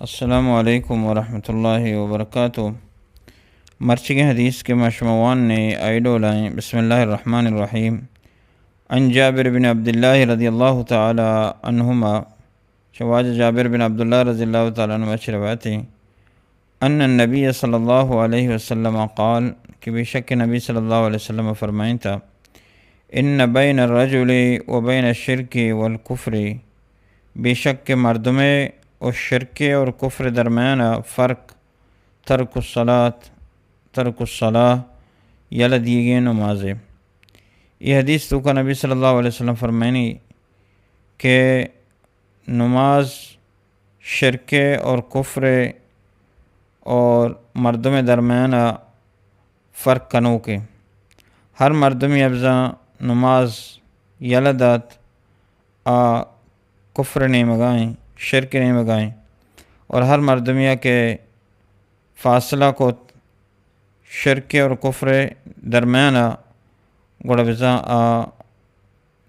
السلام علیکم ورحمۃ اللہ وبرکاتہ۔ مرچی کے حدیث کے مشموان نے آئیڈو لائیں۔ بسم اللہ الرحمن الرحیم۔ عن جابر بن عبداللہ رضی اللہ تعالی عنہما، شواج جابر بن عبداللہ رضی اللہ تعالیٰ عنہ سے روایت ہے، ان النبی صلی اللہ علیہ وسلم قال، کہ بے شک نبی صلی اللہ علیہ وسلم فرمائیں تھا، ان بین الرجل و بین الشرک والکفر، بے شک کہ مردم اور شرک اور کفر درمیان فرق ترک الصلاۃ یلا دیگے نماز۔ یہ حدیث تو کا نبی صلی اللہ علیہ وسلم فرمائنی کہ نماز شرک اور کفر اور مردم درمیان فرق کنو کے ہر مردمی ابزا نماز یلا دات کفر نہیں مگائیں، شرک نہیں مگائیں، اور ہر مردمیہ کے فاصلہ کو شرک اور کفر درمیانہ گوڑا بزا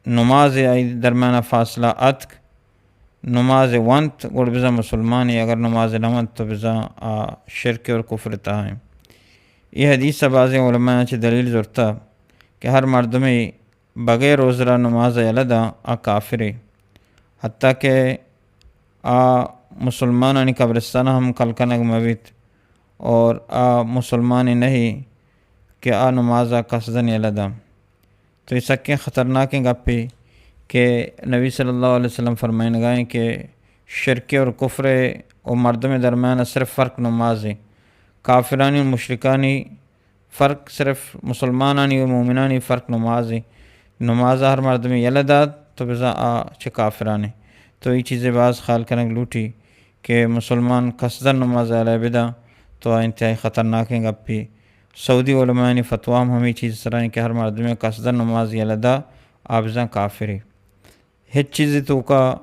نماز آئی درمیانہ فاصلہ اتک نماز ونت گوڑا بزا مسلمانی، اگر نماز نونت تو بزا شرک اور کفر تاہیں۔ یہ حدیث سے بعض علماء چی دلیل ضرورتا کہ ہر مردمی بغیر عذرہ نماز یلدا کافر، حتیٰ کہ مسلمانانی قبرستانہ ہم کلکنگ مویت اور مسلمانی نہیں کہ نمازہ قصدن یلدا، تو اس سکیں خطرناکیں گپی کہ نبی صلی اللہ علیہ وسلم فرمائن گائیں کہ شرک اور کفر اور مردم درمیان صرف فرق نماز ہے، کافرانی و مشرکانی فرق صرف مسلمانانی و مومنانی فرق نماز ہے، نمازہ ہر مردمی یلدا تو بزا چھ کافرانی۔ تو یہ چیزیں بعض خیال کرنگ لوٹی کہ مسلمان قصدن نماز علیہ بدا، تو انتہائی خطرناکیں گپی۔ سعودی علماء نے فتویٰ ہمیں چیز سرائیں کہ ہر مردمی قصدن نماز یلدا آبزاں کافری۔ ہیچ چیزی تو کا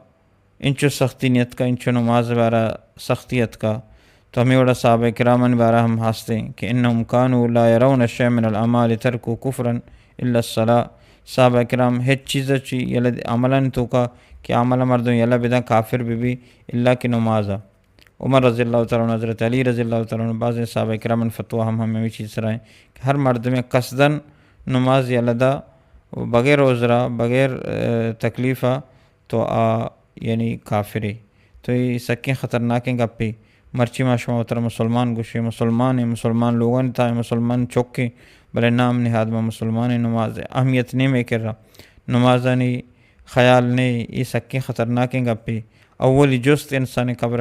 انچو سختی نیت کا، انچو نماز بارا سختیت کا، تو ہمیں وڑا صحابہ کرامن بارا ہم ہاستے ہیں کہ انہم کانوا لا یرون شیئا من الاعمال ترکوا کفرا الا الصلاۃ۔ صحابہ کرام ہیچ چیز چی یلا عملاً تو کا کہ عمل مردم یلا بدا کافر بھی اللہ کی نمازہ۔ عمر رضی اللہ تعالیٰ عنہ، حضرت علی رضی اللہ تعالیٰ عنہ، بعض صحابہ کرام فتویٰ ہمیں چیز سرائیں کہ ہر مرد میں قصدن نماز یلدا بغیر عذرہ بغیر تکلیفہ تو یعنی کافری۔ تو یہ سکیں خطرناکیں گپی مرچی ما شما وطر مسلمان گوشے مسلمان لوگوں تا مسلمان چوکے بلے نام نہاد میں مسلمان نماز اہمیت نہیں میں کر رہا نمازانی خیال نہیں، یہ سکیں خطرناکیں گپی اولی جست انسان قبر